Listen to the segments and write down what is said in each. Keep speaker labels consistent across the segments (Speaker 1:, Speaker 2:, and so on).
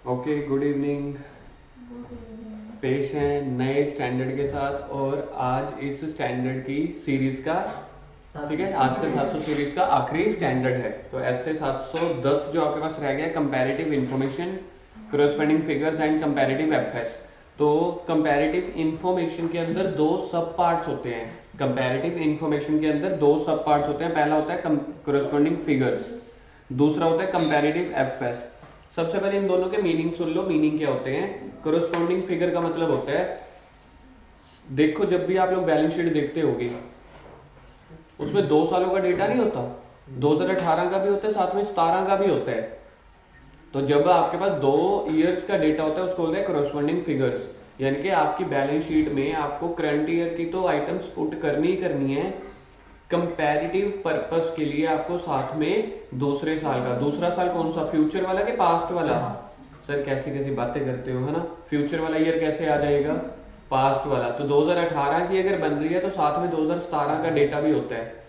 Speaker 1: Okay, good evening. पेश हैं नए स्टैंडर्ड के साथ और आज इस स्टैंडर्ड की सीरीज का, ठीक है, आज से 700 सीरीज का आखिरी स्टैंडर्ड है। तो ऐसे 710 जो आपके पास रह गया, comparative information, corresponding figures and comparative FS. तो कंपैरेटिव इंफॉर्मेशन के अंदर दो सब पार्ट्स होते हैं। कंपैरेटिव इंफॉर्मेशन के अंदर दो सब पार्ट्स होते हैं। पहला होता है corresponding फिगर्स, दूसरा होता है कंपैरेटिव एफएस। सबसे पहले इन दोनों के मीनिंग सुन लो। मीनिंग क्या होते हैं? कोरोस्पोंडिंग फिगर का मतलब होता है, देखो जब भी आप लोग बैलेंस शीट देखते होगे उसमें 2 सालों का डेटा नहीं होता, 2018 का भी होता है, साथ में 17 का भी होता है। तो जब आपके पास 2 ईयर्स का डेटा होता है उसको बोलते हैं कोरोस्पोंडिंग फिगर्स। यानी कि आपकी बैलेंस शीट में आपको करंट ईयर की तो आइटम्स पुट करनी ही करनी है, कंपैरेटिव पर्पस के लिए आपको साथ में दूसरे साल का। दूसरा साल कौन सा? फ्यूचर वाला कि पास्ट वाला? सर कैसी कैसी बातें करते हो, है ना। फ्यूचर वाला ईयर कैसे आ जाएगा? पास्ट वाला। तो 2018 की अगर बन रही है तो साथ में 2017 का डेटा भी होता है।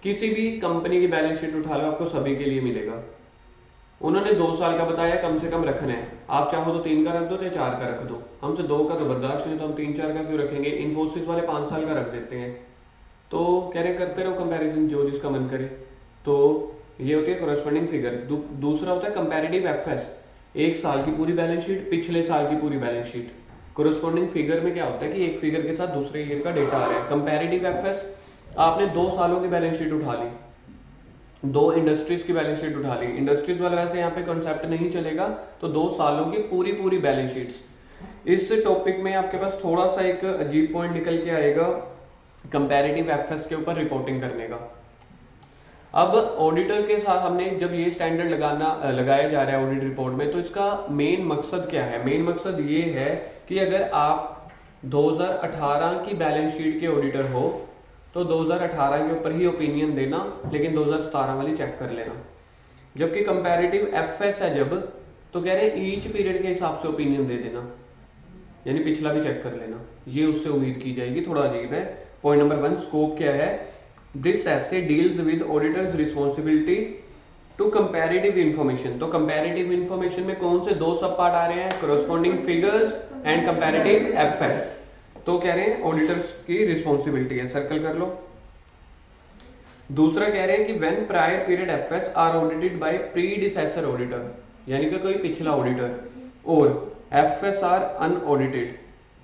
Speaker 1: किसी भी कंपनी की बैलेंस शीट उठा लो, आपको सभी के लिए मिलेगा। उन्होंने 2 साल का बताया, कम से कम रखना है। आप चाहो तो 3 का रख दो, चाहे 4 का रख दो। हमसे 2 का तो बर्दाश्त नहीं, तो हम 3-4 का क्यों रखेंगे। इन्फोसिस वाले 5 साल का रख देते हैं। तो कह रहे करते रहो कंपैरिजन, जो जिसका मन करे। तो ये होती है कोरस्पोंडिंग फिगर। दूसरा होता है कंपैरेटिव एफएस, 1 साल की पूरी बैलेंस शीट, पिछले साल की पूरी बैलेंस शीट। कोरस्पोंडिंग फिगर में क्या होता है कि एक फिगर के साथ दूसरे ईयर का डेटा आ रहा है। कंपैरेटिव एफएस, आपने 2 सालों की बैलेंस शीट उठा ली, 2 इंडस्ट्रीज की बैलेंस शीट उठा ली। इंडस्ट्रीज वाला वैसे यहाँ पे कॉन्सेप्ट नहीं चलेगा, तो 2 सालों की पूरी पूरी बैलेंस शीट्स। इस टॉपिक में आपके पास थोड़ा सा एक अजीब पॉइंट निकल के आएगा कंपैरेटिव एफएस के ऊपर रिपोर्टिंग करने का। अब ऑडिटर के साथ हमने जब ये स्टैंडर्ड लगाया जा रहा है ऑडिट रिपोर्ट में, तो इसका मेन मकसद क्या है? मेन मकसद ये है कि अगर आप 2018 की बैलेंस शीट के ऑडिटर हो तो 2018 के ऊपर ही ओपिनियन देना, लेकिन 2017 वाली चेक कर लेना। जबकि कंपैरेटिव एफएस है जब, तो कह रहे हैं ईच पीरियड के हिसाब से ओपिनियन दे देना, यानी पिछला भी चेक कर लेना। ये उससे उम्मीद की जाएगी। थोड़ा अजीब है। पॉइंट नंबर 1, स्कोप क्या है? This SA deals with auditor's responsibility to comparative information. तो कंपैरेटिव इंफॉर्मेशन में कौन से 2 सब पार्ट आ रहे हैं? Corresponding figures and comparative FS. तो कह रहे हैं ऑडिटर्स की रिस्पॉन्सिबिलिटी है, सर्कल कर लो। दूसरा कह रहे हैं कि when prior period FS are audited by predecessor auditor, यानी कि कोई पिछला ऑडिटर, और FS are unaudited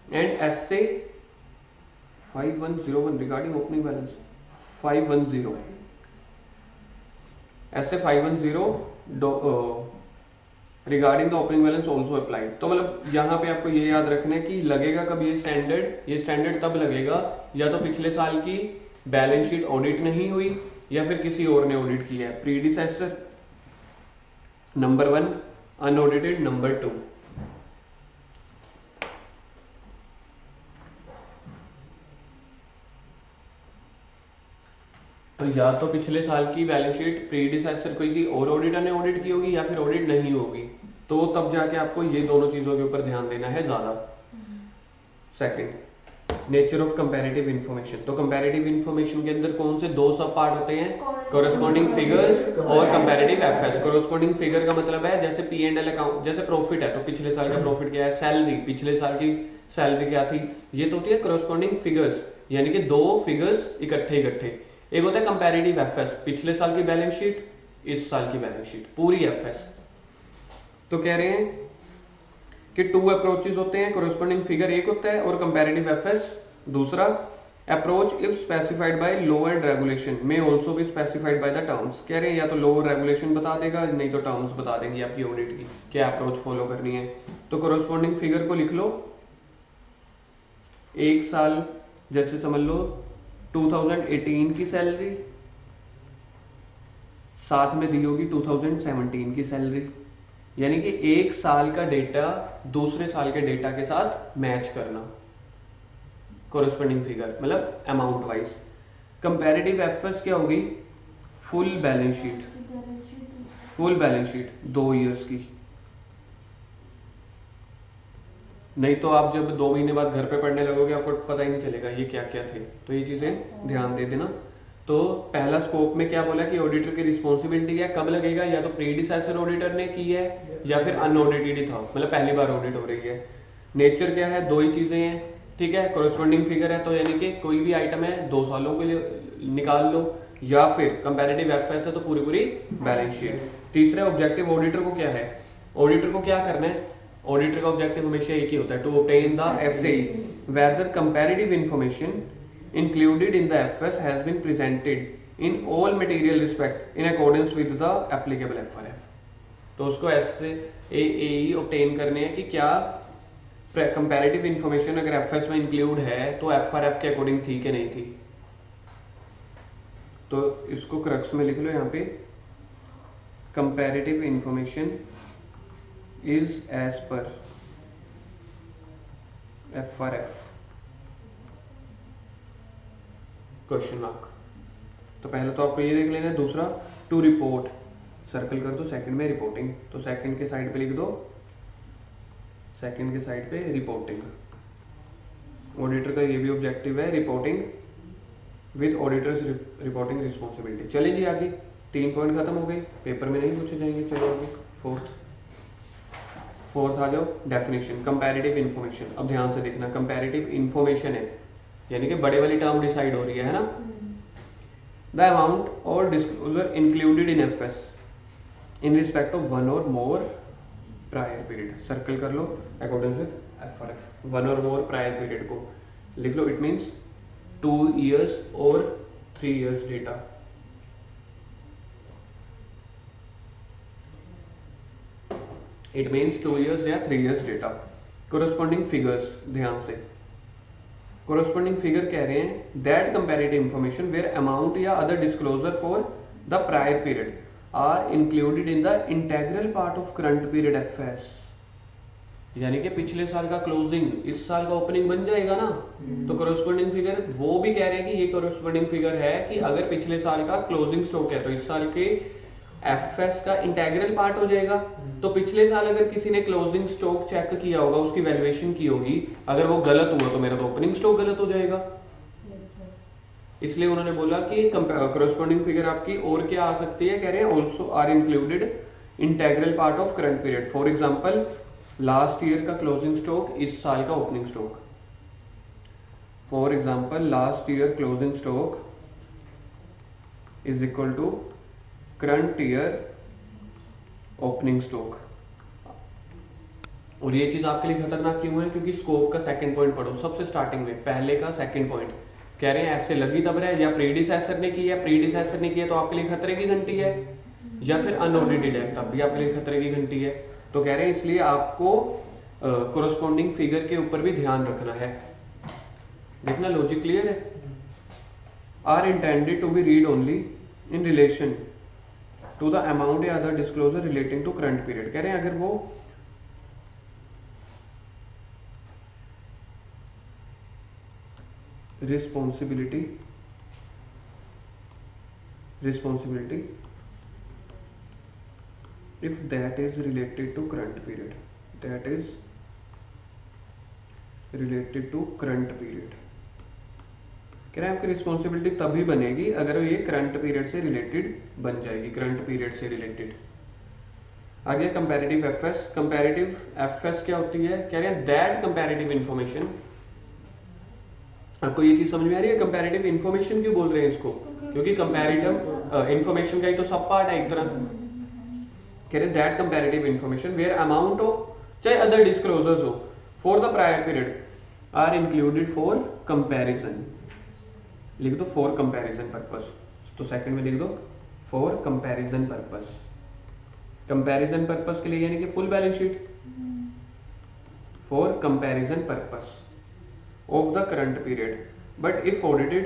Speaker 1: and SA 5101 regarding opening balance 510, SA 510 regarding the opening balance also applied. तो मतलब यहाँ पे आपको ये याद रखना है कि लगेगा कब ये स्टैंडर्ड? ये स्टैंडर्ड तब लगेगा या तो पिछले साल की बैलेंस शीट ऑडिट नहीं हुई या फिर किसी और ने ऑडिट किया है। Predecessor number 1, unaudited number 2। तो या तो पिछले साल की बैलेंस शीट प्रीडिसेसर किसी और ऑडिटर ने ऑडिट की होगी या फिर ऑडिट नहीं होगी। तो तब जाके आपको ये दोनों चीजों के ऊपर ध्यान देना है ज्यादा। Second, nature of comparative information. तो कंपैरेटिव इंफॉर्मेशन के अंदर कौन से 2 सब पार्ट होते हैं? कोरस्पोंडिंग फिगर्स और कंपैरेटिव एफएस। कोरस्पोंडिंग फिगर का मतलब है जैसे पी एंड एल अकाउंट, जैसे प्रॉफिट है तो पिछले साल का प्रॉफिट क्या है, सैलरी पिछले साल की सैलरी क्या थी, ये तो होती है कोरस्पोंडिंग फिगर्स, यानी कि 2 फिगर्स इकट्ठे। एक होता है कंपैरेटिव एफएस, पिछले साल की बैलेंस शीट, इस साल की बैलेंस शीट, पूरी एफएस। तो कह रहे हैं कि 2 अप्रोचेस होते हैं, कोरस्पोंडिंग फिगर एक होता है और कंपैरेटिव एफएस दूसरा। Approach if specified by law and regulation में ऑल्सो भी स्पेसिफाइड बाय द टर्म्स। कह रहे हैं या तो लॉ और रेगुलेशन बता देगा, नहीं तो टर्म्स बता देंगे आपकी ऑडिट की क्या अप्रोच फॉलो करनी है। तो कोरस्पोंडिंग फिगर को लिख लो, 1 साल जैसे समझ लो 2018 की सैलरी, साथ में दी होगी 2017 की सैलरी, यानी कि 1 साल का डेटा दूसरे साल के डेटा के साथ मैच करना। कोरस्पोंडिंग फिगर मतलब अमाउंट वाइज। कंपैरेटिव एफएस क्या होगी? Full balance sheet, full balance sheet 2 years की। नहीं तो आप जब 2 महीने बाद घर पे पढ़ने लगोगे आपको पता ही नहीं चलेगा ये क्या क्या थे। तो ये चीजें ध्यान दे देना। तो पहला स्कोप में क्या बोला कि ऑडिटर की रिस्पॉन्सिबिलिटी है, कब लगेगा, या तो प्रीडिसेसर ऑडिटर ने की है या फिर अनऑडिटेड ही था, मतलब पहली बार ऑडिट हो रही है। नेचर क्या है, दो ही चीजें हैं, ठीक है। कोरोस्पोंडिंग फिगर है तो यानी कि कोई भी आइटम है 2 सालों के लिए निकाल लो, या फिर कंपैरेटिव एफएस है तो पूरी पूरी बैलेंस शीट। तीसरा ऑब्जेक्टिव ऑडिटर को क्या है, ऑडिटर को क्या करना है, ऑडिटर का ऑब्जेक्टिव हमेशा एक ही होता है, to obtain the SAE whether comparative information included in the FS has been presented in all material respect in accordance with the applicable FRF। तो उसको ऐसे AAE obtain करने हैं कि क्या कंपैरेटिव इंफॉर्मेशन अगर FS में इंक्लूड है तो FRF के अकॉर्डिंग थी कि नहीं थी। तो इसको क्रक्स में लिख लो यहाँ पे, comparative information is as per FRF question mark. तो पहले तो आपको ये देख लेना है। दूसरा टू रिपोर्ट, सर्कल कर दो सेकंड में रिपोर्टिंग, तो सेकंड के साइड पे लिख दो, सेकंड के साइड पे रिपोर्टिंग। ऑडिटर का ये भी ऑब्जेक्टिव है, reporting with auditors reporting responsibility. चलिए जी आगे, 3 पॉइंट खत्म हो गए, पेपर में नहीं पूछे जाएंगे। चलो आगे फोर्थ आ जाओ, डेफिनेशन कंपैरेटिव इंफॉर्मेशन। अब ध्यान से देखना, कंपैरेटिव इंफॉर्मेशन है यानी कि बड़े वाली टर्म डिसाइड हो रही है ना। द अमाउंट और disclosure included in FS in respect of one और मोर प्रायर पीरियड। सर्कल कर लो अकॉर्डिंग विद एफआरएफ, वन और मोर प्रायर पीरियड को लिख लो। इट मींस 2 years और 3 years data. It means 2 years या 3 years डेटा। कोरोस्पोंडिंग फिगर्स, ध्यान से कोरोस्पोंडिंग फिगर कह रहे हैं that comparative information where amount या other disclosure for the prior period are included in the integral part of current period FS. यानी कि पिछले साल का क्लोजिंग इस साल का ओपनिंग बन जाएगा ना। तो कोरोस्पोंडिंग फिगर वो भी कह रहे हैं कि ये कोरोस्पोंडिंग फिगर है कि अगर पिछले साल का क्लोजिंग स्टॉक है तो इस साल के एफएस का इंटेग्रल पार्ट हो जाएगा। तो पिछले साल अगर किसी ने क्लोजिंग स्टॉक चेक किया होगा, उसकी वैल्यूएशन की होगी, अगर वो गलत हुआ तो मेरा तो ओपनिंग स्टॉक गलत हो जाएगा। इसलिए उन्होंने बोला कि कोरोस्पोंडिंग फिगर आपकी और क्या आ सकती है, कह रहे हैं also are included integral part of current period. For example last year का क्लोजिंग स्टॉक, इस साल का opening stock. For example last year closing stock is equal to current year opening stock. और ये चीज आपके लिए खतरनाक क्यों है, क्योंकि स्कोप का सेकंड पॉइंट पढ़ो सबसे स्टार्टिंग में, पहले का सेकंड पॉइंट कह रहे हैं ऐसे लगी तब रहे, या प्रीडिसेसर ने की है, प्रीडिसेसर ने किया तो आपके लिए खतरे की घंटी है, या फिर अनऑडिटेड है तब भी आपके लिए खतरे की घंटी है। तो कह रहे हैं इसलिए आपको कोरोस्पोंडिंग फिगर के ऊपर भी ध्यान रखना है। देखना लॉजिक क्लियर है। Are intended to be read only in relation to the amount या other disclosure relating to current period. कह रहे हैं अगर वो responsibility if that is related to current period, that is related to current period, कह रहे हैं आपकी रिस्पॉन्सिबिलिटी तभी बनेगी अगर ये करंट पीरियड से रिलेटेड बन जाएगी, करंट पीरियड से रिलेटेड। आगे कंपैरेटिव एफएस। कंपैरेटिव एफएस क्या होती है, कह रहे हैं दैट कंपैरेटिव इंफॉर्मेशन। आपको ये चीज समझ में आ रही है कंपैरेटिव इंफॉर्मेशन क्यों बोल रहे हैं इसको, क्योंकि कंपैरेटिव इंफॉर्मेशन का ही तो सब पार्ट है एक तरह से। कह रहे that comparative information where amount हो चाहे अदर डिस्क्लोजर्स हो for the prior period are included for comparison. लिख दो फॉर कंपैरिजन पर्पस, तो सेकंड में लिख दो for comparison purpose. Comparison purpose के लिए यानी कि full balance sheet, for comparison purpose of the current period but if audited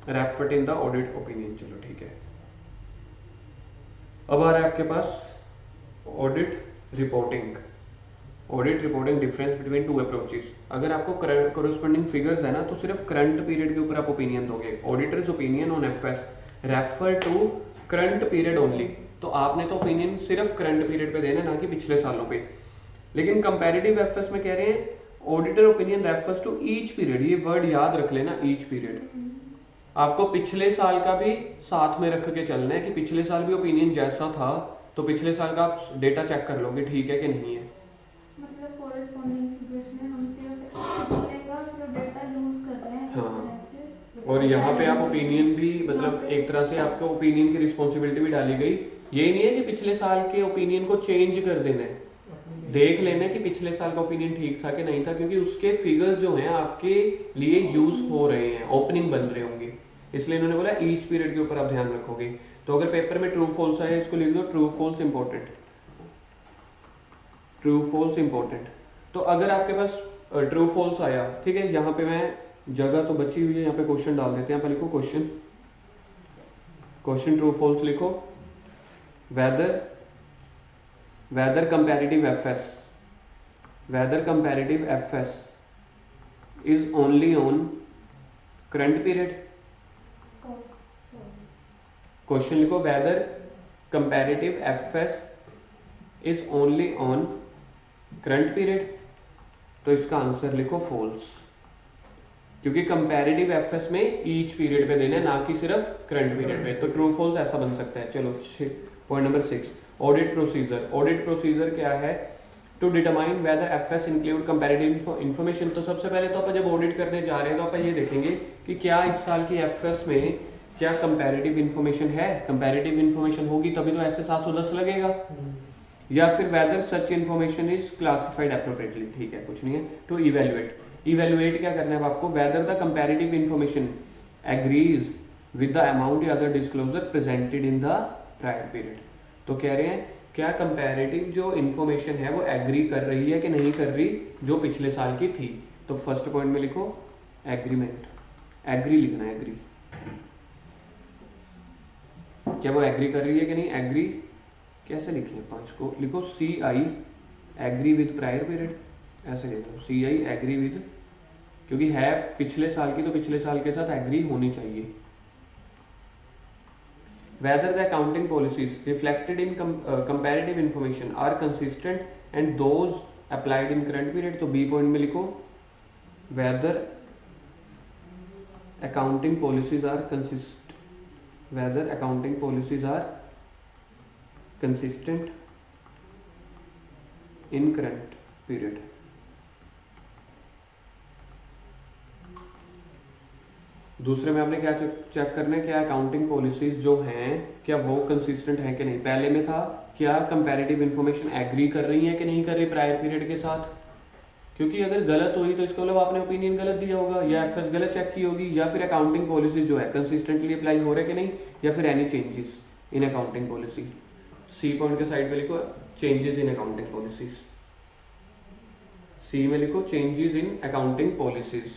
Speaker 1: referred in the audit opinion. चलो ठीक है। अब आ रहा है आपके पास audit reporting. Audit reporting difference between two approaches. अगर आपको कोरोस्पोंडिंग फिगर्स है ना तो सिर्फ करंट पीरियड के ऊपर आप ओपिनियन दोगे। Auditor's opinion on FS refer to current period only. तो आपने तो ओपिनियन सिर्फ करंट पीरियड पे देना, ना कि पिछले सालों पे। लेकिन कंपैरेटिव एफएस में कह रहे हैं auditor opinion refers to each period. ये वर्ड याद रख लेना, ईच पीरियड। आपको पिछले साल का भी साथ में रख के चलना है कि पिछले साल भी ओपिनियन जैसा था, तो पिछले साल का आप डेटा चेक कर लोगे ठीक है कि नहीं है।
Speaker 2: मतलब कोरेस्पोंडिंग फिगर्स में हम सिर्फ पिछले का सिर्फ डेटा यूज कर रहे हैं एक तरह से।
Speaker 1: और यहाँ पे आप ओपिनियन भी मतलब एक तरह से आपको ओपिनियन की रिस्पॉन्सिबिलिटी भी डाली गई। ये नहीं है कि पिछले साल के ओपिनियन को चेंज कर देना है, देख लेना है कि पिछले साल का ओपिनियन ठीक था कि नहीं था, क्योंकि उसके फिगर्स जो हैं आपके लिए यूज हो रहे हैं, ओपनिंग बन रहे होंगे, इसलिए इन्होंने बोला ईच पीरियड के ऊपर आप ध्यान रखोगे। तो अगर पेपर में ट्रू फॉल्स आया इसको लिख दो true false important, true false important. तो अगर आपके पास ट्रू फॉल्स आया, ठीक है, यहाँ पे मैं जगह तो बची हुई है, यहाँ पे क्वेश्चन डाल देते हैं। यहाँ पे लिखो क्वेश्चन, क्वेश्चन ट्रू फॉल्स लिखो। Whether comparative FS, whether comparative FS is only on current period. Question लिखो whether comparative FS is only on current period, तो इसका आंसर लिखो फॉल्स, क्योंकि कंपैरेटिव एफएस में ईच पीरियड पे देना है, ना कि सिर्फ करंट पीरियड पे। तो ट्रू फॉल्स ऐसा बन सकता है। चलो point number 6, audit procedure. Audit procedure क्या है? To determine whether FS include comparative information. तो सबसे पहले तो आप जब ऑडिट करने जा रहे हैं तो आप ये देखेंगे कि क्या इस साल की एफएस में क्या कंपैरेटिव इंफॉर्मेशन है। कंपैरेटिव इंफॉर्मेशन होगी तभी तो ऐसे 710 लगेगा, या फिर whether such information is classified appropriately. ठीक है, कुछ नहीं है। टू इवेल्युएट, इवेल्युएट क्या करना है आपको? Whether the comparative information agrees with the amount या other disclosure presented in the prior period. तो कह रहे हैं क्या कंपैरेटिव जो इंफॉर्मेशन है वो एग्री कर रही है कि नहीं कर रही जो पिछले साल की थी। तो फर्स्ट पॉइंट में लिखो एग्रीमेंट, एग्री लिखना है, एग्री, क्या वो एग्री कर रही है कि नहीं। एग्री कैसे लिखें? 5 को लिखो see I agree with prior period, ऐसे लिख लो सी आई एग्री विद, क्योंकि है पिछले साल की तो पिछले साल के साथ एग्री होनी चाहिए। Whether the accounting policies reflected in comparative information are consistent and those applied in current period। तो B पॉइंट में लिखो whether accounting policies are consistent, whether accounting policies are consistent in current period। दूसरे में आपने क्या check करना है, क्या अकाउंटिंग पॉलिसीज जो हैं क्या वो कंसिस्टेंट है कि नहीं। पहले में था क्या कंपैरेटिव इंफॉर्मेशन एग्री कर रही है कि नहीं कर रही प्रायर पीरियड के साथ, क्योंकि अगर गलत हुई तो इसका मतलब आपने ओपिनियन गलत दिया होगा, या एफएस गलत चेक की होगी, या फिर अकाउंटिंग पॉलिसी जो है कंसिस्टेंटली अप्लाई हो रहे कि नहीं, या फिर any changes in accounting policy. C point के साइड पे लिखो changes in accounting policies, C में लिखो चेंजेस इन अकाउंटिंग पॉलिसीज।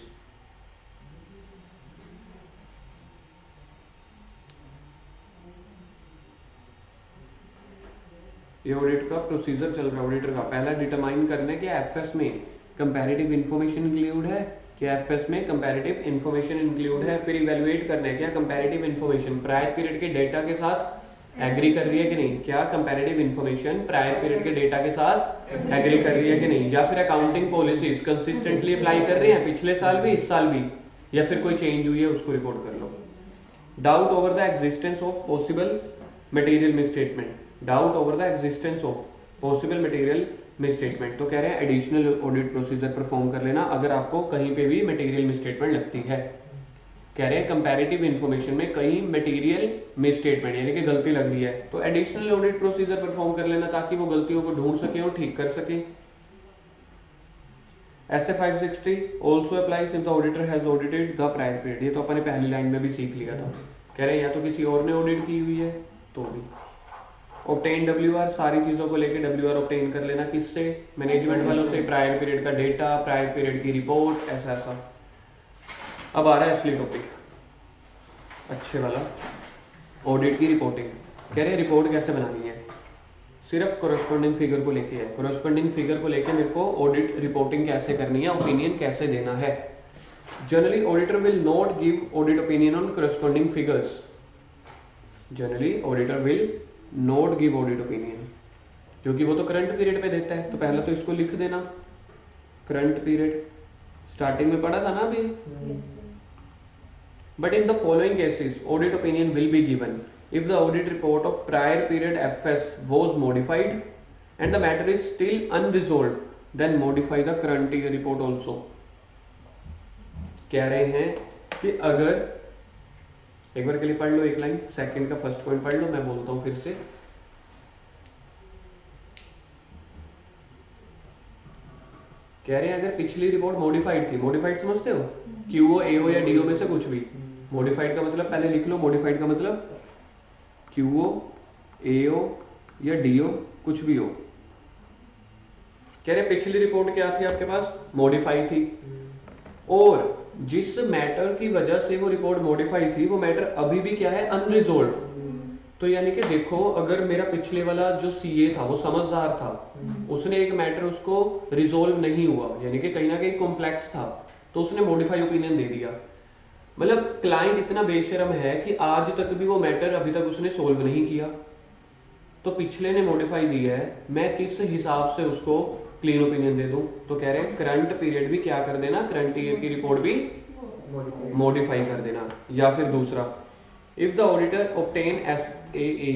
Speaker 1: ये ऑडिट का प्रोसीजर चल रहा है ऑडिटर का। पहला डिटरमाइन करना है कि एफएस में कंपैरेटिव इंफॉर्मेशन इंक्लूड है, क्या एफएस में कंपैरेटिव इंफॉर्मेशन इंक्लूड है। फिर इवैल्यूएट करना है क्या कंपैरेटिव इंफॉर्मेशन प्रायर पीरियड के डेटा के साथ एग्री कर रही है कि नहीं, क्या कंपैरेटिव इंफॉर्मेशन प्रायर पीरियड के डेटा के साथ एग्री कर रही है कि नहीं, या फिर अकाउंटिंग पॉलिसीज कंसिस्टेंटली अप्लाई कर रहे हैं पिछले साल भी इस साल भी, या फिर कोई चेंज हुई है उसको रिपोर्ट कर लो। Doubt over the existence of possible material misstatement, doubt over the existence of possible material misstatement. तो कह रहे हैं एडिशनल ऑडिट प्रोसीजर परफॉर्म कर लेना अगर आपको कहीं पे भी मटेरियल मिसस्टेटमेंट लगती है। कह रहे हैं कंपैरेटिव इंफॉर्मेशन में कहीं मटेरियल मिसस्टेटमेंट यानी कि गलती लग रही है तो एडिशनल ऑडिट प्रोसीजर परफॉर्म कर लेना ताकि वो गलतियों को ढूंढ सके और ठीक कर सके। ऐसे 560 also applies if the auditor has audited the prior period. ये तो अपने पहली लाइन में भी सीख लिया था। कह रहे हैं या तो किसी और ने ऑडिट की हुई है तो भी। ऑब्टेन WR, सारी चीजों को लेके WR ऑब्टेन कर लेना, किससे? मैनेजमेंट वालों से, प्रायर पीरियड का डेटा, प्रायर पीरियड की रिपोर्ट, ऐसा ऐसा। अब आ रहा है असली टॉपिक अच्छे वाला, ऑडिट की रिपोर्टिंग। कह रहे हैं रिपोर्ट कैसे बनानी है, सिर्फ कोरस्पोंडिंग फिगर को लेके है। कोरस्पोंडिंग फिगर को लेके मेरे को ऑडिट रिपोर्टिंग कैसे करनी है, ओपिनियन कैसे देना है। Generally auditor will not give audit opinion on corresponding figures, generally auditor will not give audit opinion, क्योंकि वो तो करंट पीरियड पे देता है। तो पहले तो इसको लिख देना करंट पीरियड, स्टार्टिंग में पढ़ा था ना अभी। But in the following cases, audit opinion will be given if the audit report of prior period FS was modified and the matter is still unresolved, then modify the current year report also. कह रहे हैं कि अगर एक बार के लिए पढ़ लो एक लाइन, सेकंड का फर्स्ट पॉइंट पढ़ लो, मैं बोलता हूं फिर से। कह रहे हैं अगर पिछली रिपोर्ट मॉडिफाइड थी, मॉडिफाइड समझते हो, क्यूओ एओ या डीओ में से कुछ भी। मॉडिफाइड का मतलब पहले लिख लो, मॉडिफाइड का मतलब क्यूओ एओ या डीओ कुछ भी हो। कह रहे पिछली रिपोर्ट क्या थी आपके पास, मॉडिफाई थी, और जिस मैटर की वजह से वो रिपोर्ट मॉडिफाई थी वो मैटर अभी भी क्या है, अनरिजोल्व। तो यानी कि देखो अगर मेरा पिछले वाला जो सीए था वो समझदार था, उसने एक मैटर उसको रिजोल्व नहीं हुआ, यानी कि कहीं ना कहीं कॉम्प्लेक्स था, तो उसने मॉडिफाई ओपिनियन दे दिया। मतलब क्लाइंट इतना बेशरम है कि आज तक भी वो मैटर अभी तक उसने सोल्व नहीं किया, तो पिछले ने मॉडिफाई दिया है, मैं किस हिसाब से उसको क्लीन ओपिनियन दे दूं। तो कह रहे हैं करंट पीरियड भी क्या कर देना, करंट ईयर की रिपोर्ट भी मॉडिफाई कर देना। या फिर दूसरा, if the auditor obtain SAE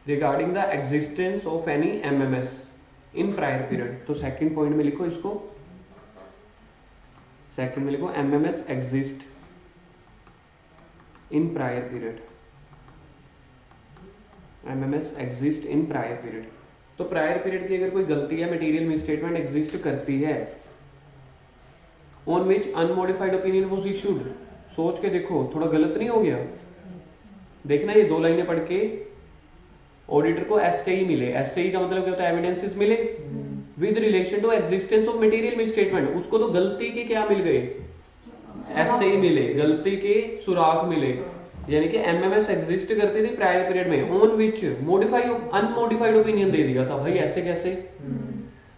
Speaker 1: regarding the existence of any MMS in prior period. तो सेकंड पॉइंट में लिखो इसको, सेकंड में लिखो MMS exist in prior period, MMS exist in prior period. तो प्रायर पीरियड की अगर कोई गलती या मटेरियल मिसस्टेटमेंट एग्जिस्ट करती है on which unmodified opinion was issued. सोच के देखो थोड़ा गलत नहीं हो गया, देखना ये दो लाइनें पढ़ के ऑडिटर को SAE मिले, SAE का मतलब क्या होता है, एविडेंसेस मिले with relation to existence of material misstatement. उसको तो गलती के क्या मिल गए, SAE मिले, गलती के सुराग मिले, यानी कि MMS एग्जिस्ट करती थी प्रायर पीरियड में, on which modify unmodified opinion दे दिया था। भाई ऐसे कैसे,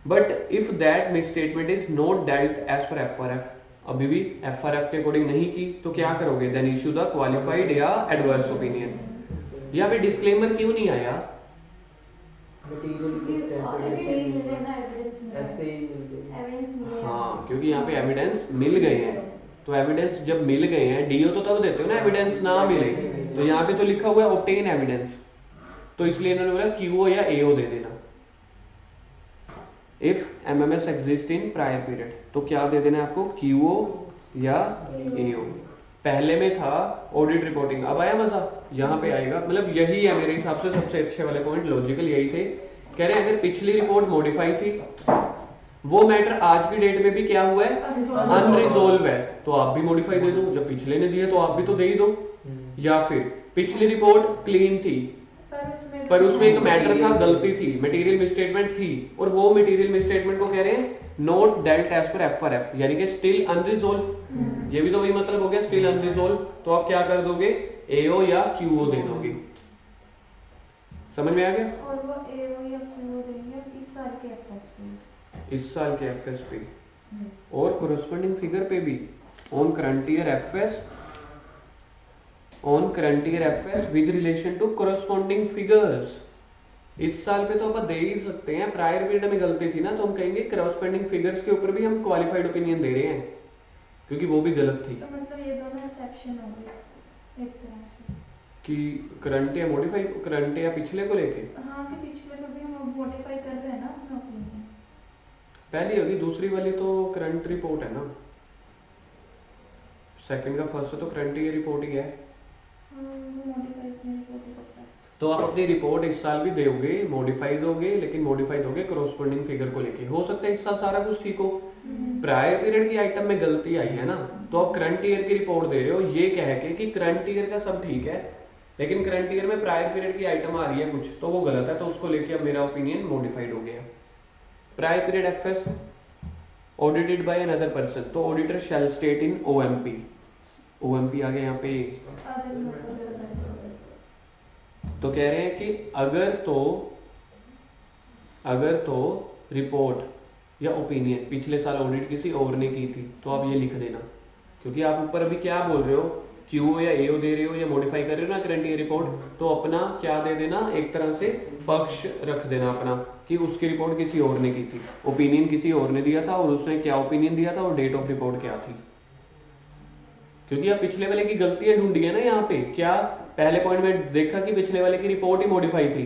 Speaker 1: but if that misstatement is not dealt as per FRF, अभी भी FRF के अकॉर्डिंग नहीं की, तो क्या करोगे, देन इशू द क्वालिफाइड या एडवर्स ओपिनियन। यहाँ पे डिस्क्लेमर क्यों नहीं आया, हाँ क्योंकि यहाँ पे एविडेंस मिल गए हैं। तो एविडेंस जब मिल गए हैं, डीओ तो तब देते हो ना एविडेंस ना मिले, तो यहाँ पे तो लिखा हुआ है ऑब्टेन एविडेंस, तो इसलिए इन्होंने बोला क्यूओ या एओ दे देना। If MMS exist in prior period, तो क्या दे देना आपको, क्यूओ या एओ। पहले में था ऑडिट रिपोर्टिंग, अब आया मजा, यहाँ पे आएगा। मतलब यही है मेरे हिसाब से सबसे अच्छे वाले पॉइंट, लॉजिकल यही थे। कह रहे हैं अगर पिछली रिपोर्ट मॉडिफाई थी, वो मैटर आज की डेट में भी क्या हुआ है, अनरिजोल्व है, तो आप भी मॉडिफाई दे दो, जब पिछले ने दिया तो आप भी तो दे ही दो। या फिर पिछली रिपोर्ट क्लीन थी पर उसमें एक मैटर था, गलती थी, मटेरियल मिसस्टेटमेंट थी, और वो मटेरियल मिसस्टेटमेंट को कह रहे हैं not dealt as per FRF, यानी कि स्टिल अनरिजोल्व। ये भी तो वही मतलब हो गया, स्टिल अनरिजोल्व, तो आप क्या कर दोगे, एओ या क्यूओ दे दोगे। समझ में आ गया,
Speaker 2: और वो एओ या क्यूओ देंगे इस साल के FS पे,
Speaker 1: इस साल के FS पे और कोरस्पोंडिंग फिगर पे भी, on current year FS, on current year FS with relation to corresponding figures. इस साल पे तो अपन दे ही सकते हैं, प्रायर पीरियड में गलती थी ना, तो हम कहेंगे कोरस्पोंडिंग फिगर्स के ऊपर भी हम क्वालिफाइड ओपिनियन दे रहे हैं, क्योंकि वो भी गलत थी।
Speaker 2: तो मतलब ये दोनों एक्सेप्शन हो गए एक तरह से,
Speaker 1: कि करंट या मॉडिफाई, करंट या पिछले को लेके,
Speaker 2: हाँ कि पिछले को भी हम मॉडिफाई कर रहे हैं ना अपना ओपिनियन।
Speaker 1: पहली होगी, दूसरी वाली तो करंट रिपोर्ट है ना, सेकंड का फर्स्ट तो करंट ईयर रिपोर्ट ही है। तो आप अपनी रिपोर्ट इस साल भी दोगे, मॉडिफाई दोगे, लेकिन मॉडिफाई दोगे कोरस्पोंडिंग फिगर को लेके। हो सकता है इस साल सारा कुछ ठीक हो, प्रायर पीरियड की आइटम में गलती आई है ना, तो आप करंट ईयर की रिपोर्ट दे रहे हो ये कह के कि करंट ईयर का सब ठीक है, लेकिन करंट ईयर में प्रायर पीरियड की आइटम आ रही है कुछ, तो वो गलत है, तो उसको लेके अब मेरा ओपिनियन मॉडिफाइड हो गया। Prior period FS audited by another person, तो auditor shall state in OMP, OMP आ गया यहाँ पे। तो कह रहे हैं कि अगर तो रिपोर्ट या ओपिनियन पिछले साल ऑडिट किसी और ने की थी, तो आप ये लिख देना, क्योंकि आप ऊपर अभी क्या बोल रहे हो, क्यूओ या एओ दे रहे हो या मॉडिफाई कर रहे हो ना करंट ईयर रिपोर्ट, तो अपना क्या दे देना, एक तरह से पक्ष रख देना अपना, कि उसकी रिपोर्ट किसी और ने की थी, ओपिनियन किसी और ने दिया था, और उसने क्या ओपिनियन दिया था और डेट ऑफ रिपोर्ट क्या थी। क्योंकि आप पिछले वाले की गलतियां ढूंढी है ना यहाँ पे। क्या पहले पॉइंट में देखा कि पिछले वाले की रिपोर्ट ही मॉडिफाई थी,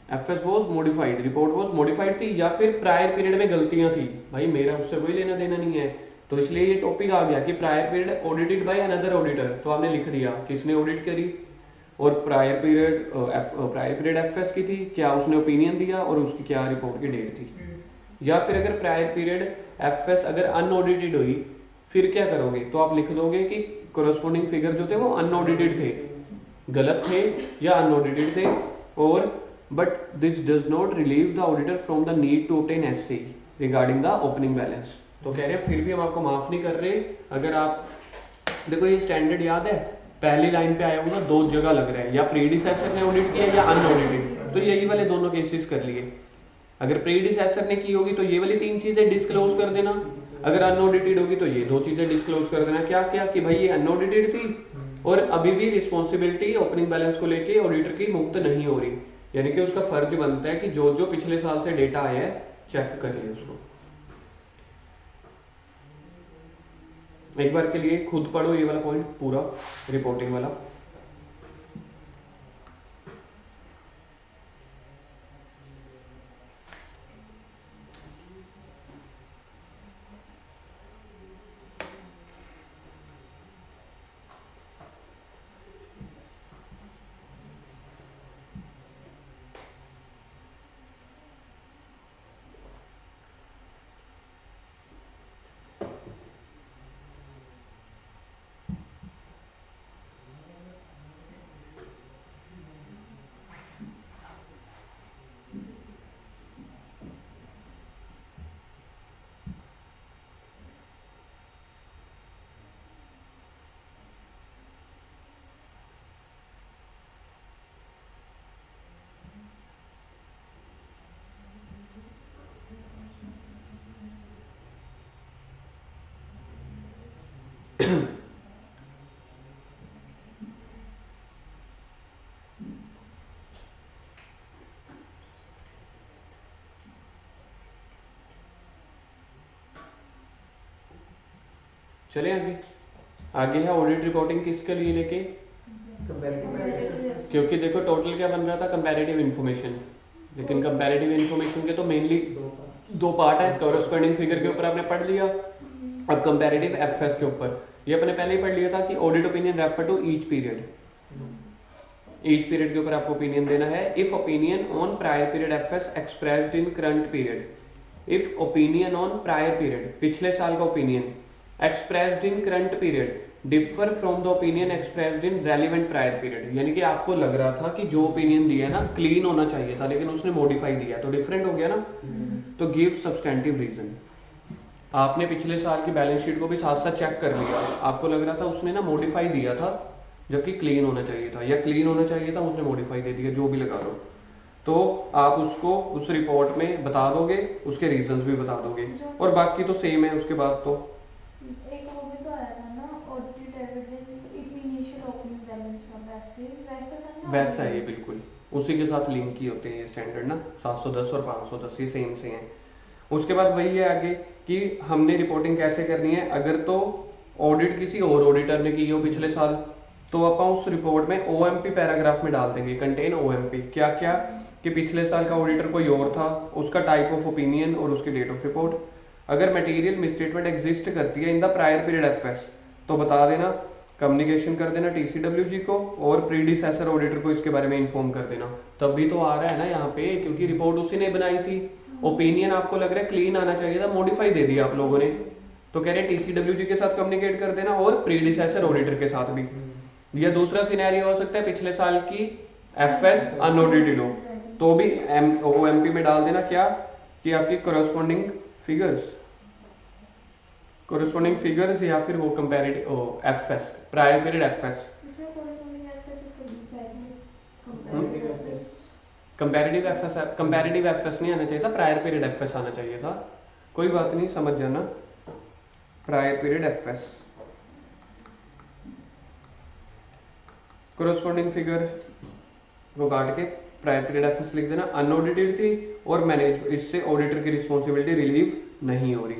Speaker 1: FS was modified, report was modified थी, या फिर प्रायर पीरियड में गलतियां थी। भाई मेरा उससे कोई लेना देना नहीं है, तो इसलिए ये टॉपिक आ गया कि prior period audited by another auditor, तो आपने लिख दिया किसने ऑडिट करी, और प्रायर पीरियड एफएस की थी, क्या उसने ओपिनियन दिया और उसकी क्या रिपोर्ट की डेट थी। या फिर अगर प्रायर पीरियड एफएस अगर अनऑडिटेड हुई फिर क्या करोगे, तो आप लिख दोगे कि कोरोस्पोंडिंग फिगर जो थे वो अनऑडिटेड थे, गलत थे या अनऑडिटेड थे, और but this does not relieve the auditor from the need to obtain SC regarding the opening balance. तो कह रहे हैं फिर भी हम आपको माफ नहीं कर रहे। अगर आप देखो ये स्टैंडर्ड याद है, पहली लाइन पे आया हुआ दो जगह लग रहा है, या प्रीडिसेसर ने ऑडिट किया या अनऑडिटेड, तो यही वाले दोनों केसेस कर लिए। अगर प्रीडिसेसर ने की होगी तो ये वाली 3 चीजें डिस्क्लोज कर देना, अगर अनऑडिटेड होगी तो ये 2 चीजें डिस्क्लोज कर देना। क्या क्या कि भाई ये अनऑडिटेड थी और अभी भी रिस्पॉन्सिबिलिटी ओपनिंग बैलेंस को लेके ऑडिटर की मुक्त नहीं हो रही, यानी कि उसका फर्ज बनता है कि जो जो पिछले साल से डेटा आया है चेक कर ले उसको। एक बार के लिए खुद पढ़ो ये वाला पॉइंट पूरा, रिपोर्टिंग वाला। चले आगे। आगे है ऑडिट रिपोर्टिंग किसके लिए लेके, क्योंकि देखो टोटल क्या बन रहा था, कंपैरेटिव इन्फॉर्मेशन, लेकिन कंपैरेटिव इन्फॉर्मेशन के तो मेनली 2 पार्ट है। कॉरेस्पॉन्डिंग फिगर के ऊपर आपने पढ़ लिया, अब कंपैरेटिव एफएस के ऊपर ये अपने पहले ही पढ़ लिया था कि audit opinion refer to each period, each period के ऊपर आपको ओपिनियन देना है। If opinion on prior period FS expressed in current period, if opinion on prior period पिछले साल का opinion expressed in current period differ from the opinion expressed in relevant prior period, यानी कि आपको लग रहा था कि जो ओपिनियन दिया ना क्लीन होना चाहिए था लेकिन उसने मॉडिफाई दिया, तो डिफरेंट हो गया ना, तो गिव सब्सटेंटिव रीजन। आपने पिछले साल की बैलेंस शीट को भी साथ साथ चेक कर लिया, आपको लग रहा था उसने ना मॉडिफाई दिया था जबकि क्लीन होना चाहिए था, या क्लीन होना चाहिए था उसने मॉडिफाई दे दिया, जो भी लगा लो, तो आप उसको उस रिपोर्ट में बता दोगे, उसके रीजंस भी बता दोगे, और बाकी तो सेम है। उसके बाद तो
Speaker 2: एक वो भी तो आया था ना audit evidence initial opening balance का, वैसा था ना,
Speaker 1: वैसा है ये बिल्कुल, उसी के साथ लिंक ही होते हैं ये स्टैंडर्ड ना, 710 और 510 ये सेम से हैं। उसके बाद वही है आगे कि हमने रिपोर्टिंग कैसे करनी है। अगर तो ऑडिट किसी और ऑडिटर ने की हो पिछले साल, तो अपन उस रिपोर्ट में ओएमपी पैराग्राफ में डाल देंगे, कंटेन ओएमपी, क्या क्या कि पिछले साल का ऑडिटर कोई और था, उसका टाइप ऑफ ओपिनियन और उसकी डेट ऑफ रिपोर्ट। अगर मटेरियल मिसस्टेटमेंट एग्जिस्ट करती है इन द प्रायर पीरियड एफएस, तो बता देना, कम्युनिकेशन कर देना टीसीडब्ल्यूजी को, और प्रीडिसेसर ऑडिटर को इसके बारे में इन्फॉर्म कर देना। तब भी तो आ रहा है ना यहाँ पे, क्योंकि रिपोर्ट उसी ने बनाई थी, ओपिनियन आपको लग रहा है क्लीन आना चाहिए था, मॉडिफाई दे दिया आप लोगों ने, तो कह रहे हैं टीसीडब्ल्यूजी के साथ कम्युनिकेट कर देना और प्रीडिसेसर ऑडिटर के साथ भी। या दूसरा सिनेरियो हो सकता है पिछले साल की एफएस अनऑडिटेड हो, तो भी ओएमपी में डाल देना क्या कि आपकी कोरेस्पोंडिंग फिगर्स या फिर वो comparative FS prior period FS, comparative FS नहीं आना चाहिए था, प्रायर पीरियड एफएस आना चाहिए था। कोई बात नहीं, समझ जाना, prior period FS corresponding figure को काट के प्रायर पीरियड एफएस लिख देना। अनऑडिटेड थी और मैनेज, इससे ऑडिटर की रिस्पॉन्सिबिलिटी रिलीव नहीं हो रही,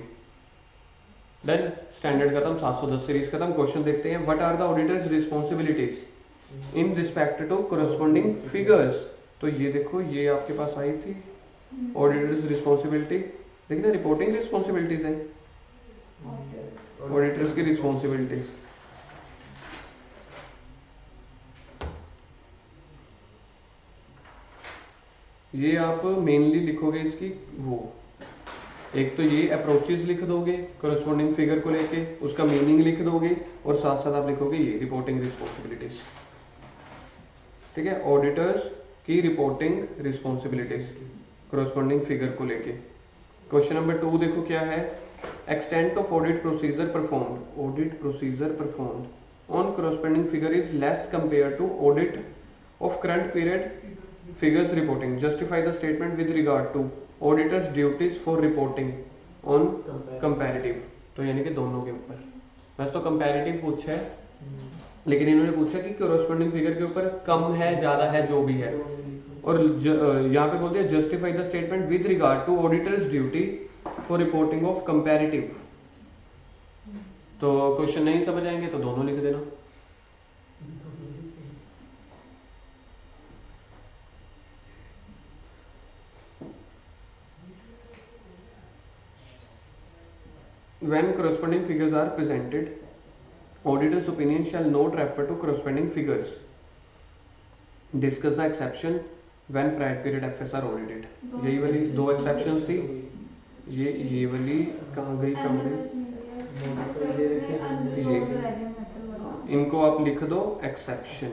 Speaker 1: देन स्टैंडर्ड खत्म, 710 सीरीज खत्म। क्वेश्चन देखते हैं, what are the auditor's responsibilities in respect to corresponding figures. तो ये देखो, ये आपके पास आई थी ऑडिटर्स रिस्पॉन्सिबिलिटी, देखिए ना रिपोर्टिंग रिस्पॉन्सिबिलिटीज है ऑडिटर्स की रिस्पॉन्सिबिलिटीज। ये आप मेनली लिखोगे इसकी वो, एक तो ये अप्रोचेस लिख दोगे कोरस्पॉन्डिंग फिगर को लेके, उसका मीनिंग लिख दोगे और साथ साथ आप लिखोगे ये रिपोर्टिंग रिस्पॉन्सिबिलिटीज। ठीक है, ऑडिटर्स की रिपोर्टिंग रिस्पॉन्सिबिलिटीज कोरस्पॉन्डिंग फिगर को लेके। क्वेश्चन नंबर 2 देखो क्या है, extent of audit procedure performed, audit procedure performed on corresponding figure is less compare to audit of current period figures reporting, justify the statement with regard to auditor's duties for reporting on comparative. तो यानी कि दोनों के ऊपर, वैसे तो comparative पूछा है लेकिन इन्होंने पूछा कि कोरस्पॉन्डिंग फिगर के ऊपर कम है ज्यादा है जो भी है, और यहाँ पे बोलते हैं justify the statement with regard to auditor's duty for reporting of comparative. तो क्वेश्चन नहीं समझ आएंगे तो दोनों लिख देना। When corresponding figures are presented, auditor's opinion shall not refer to corresponding figures. Discuss the exception when prior period FS are audited. यही वाली 2 exceptions थी, ये वाली कहाँ गई कम गई, इनको आप लिख दो एक्सेप्शन।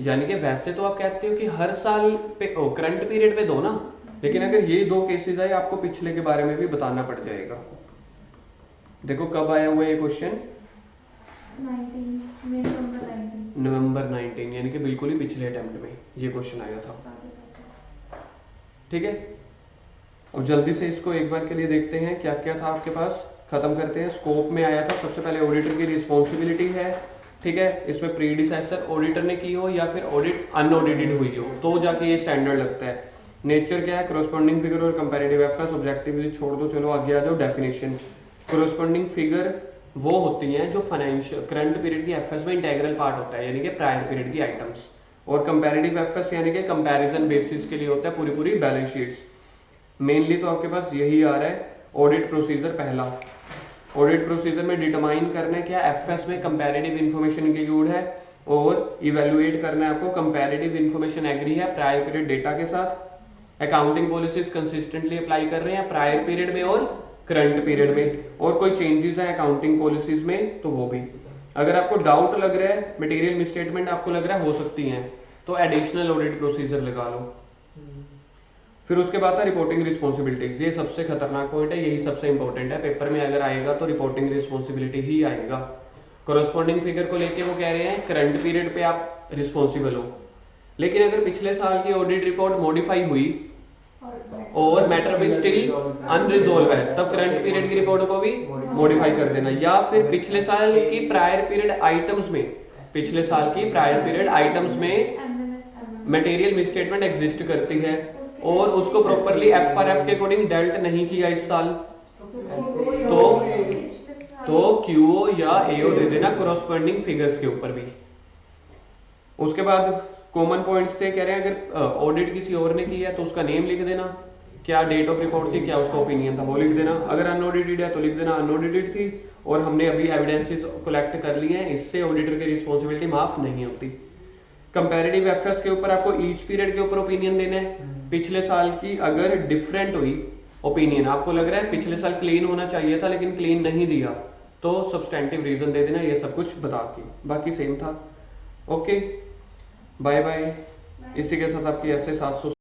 Speaker 1: यानी कि वैसे तो आप कहते हो कि हर साल पे करंट पीरियड पे दो ना, लेकिन अगर ये 2 केसेस आए आपको पिछले के बारे में भी बताना पड़ जाएगा। देखो कब आया हुआ ये क्वेश्चन, नवंबर 19, यानी कि बिल्कुल ही पिछले अटेम्प्ट में ये क्वेश्चन आया था। ठीक है, और जल्दी से इसको एक बार के लिए देखते हैं क्या क्या था आपके पास, खत्म करते हैं। स्कोप में आया था सबसे पहले ऑडिटर की रिस्पॉन्सिबिलिटी है। ठीक है, इसमें प्रीडिसेसर ऑडिटर ने की हो या फिर ऑडिट अनऑडिटेड हुई हो तो जाके ये स्टैंडर्ड लगता है। नेचर क्या है, कोरस्पॉन्डिंग फिगर और कंपैरेटिव एफएस, ऑब्जेक्टिव छोड़ दो, चलो आगे आ जाओ। डेफिनेशन, कोरस्पॉन्डिंग फिगर वो होती हैं जो फाइनेंशियल करंट पीरियड की एफएस में इंटीग्रल पार्ट होता है, यानी कि प्रायर पीरियड की आइटम्स, और कंपैरेटिव एफएस यानी कि कंपैरिजन बेसिस के लिए होता है पूरी पूरी बैलेंस शीट्स। मेनली तो आपके पास यही आ रहा है ऑडिट प्रोसीजर। पहला ऑडिट प्रोसीजर में डिटरमाइन करना है क्या एफएस में कंपैरेटिव इंफॉर्मेशन इंक्लूड है, और इवेलुएट करना है आपको कंपैरेटिव इंफॉर्मेशन एग्री है प्रायर पीरियड डेटा के साथ, अकाउंटिंग पॉलिसीज कंसिस्टेंटली अप्लाई कर रहे हैं प्रायर पीरियड में और करंट पीरियड में, और कोई चेंजेस है अकाउंटिंग पॉलिसीज में तो वो भी। अगर आपको डाउट लग रहा है, मटेरियल मिसस्टेटमेंट आपको लग रहा है हो सकती हैं, तो एडिशनल ऑडिट प्रोसीजर लगा लो। फिर उसके बाद था रिपोर्टिंग रिस्पॉन्सिबिलिटीज, ये सबसे खतरनाक पॉइंट है, यही सबसे इंपॉर्टेंट है। पेपर में अगर आएगा तो रिपोर्टिंग रिस्पॉन्सिबिलिटी ही आएगा। कोरस्पॉन्डिंग फिगर को लेके वो कह रहे हैं करंट पीरियड पे आप रिस्पॉन्सिबल हो, लेकिन अगर पिछले साल की ऑडिट रिपोर्ट मॉडिफाई हुई और मैटर भी स्टिल अनरिजोल्व है तब करंट पीरियड की रिपोर्ट को भी मॉडिफाई कर देना। या फिर पिछले साल की प्रायर पीरियड आइटम्स में, पिछले साल की प्रायर पीरियड आइटम्स में मटेरियल मिसस्टेटमेंट एग्जिस्ट करती है और उसको प्रॉपरली एफआरएफ के अकॉर्डिंग डेल्ट नहीं किया इस साल, तो क्यूओ या एओ दे देना कोरस्पॉन्डिंग फिगर्स के ऊपर भी। उसके बाद कॉमन पॉइंट्स थे, कह रहे हैं अगर ऑडिट किसी और ने की है तो उसका नेम लिख देना, क्या डेट ऑफ रिपोर्ट थी, क्या उसका ओपिनियन था वो लिख देना। अगर अनऑडिटेड है तो लिख देना अनऑडिटेड थी और हमने अभी एविडेंसेस कलेक्ट कर लिए हैं, इससे ऑडिटर की रिस्पॉन्सिबिलिटी माफ नहीं होती। कंपैरेटिव एफएस के ऊपर आपको ईच पीरियड के ऊपर ओपिनियन देना है। पिछले साल की अगर डिफरेंट हुई ओपिनियन, आपको लग रहा है पिछले साल क्लीन होना चाहिए था लेकिन क्लीन नहीं दिया, तो सब्सटेंटिव रीजन दे देना, ये सब कुछ बता के, बाकी सेम था। Okay, bye bye. इसी के साथ आपकी ऐसे 700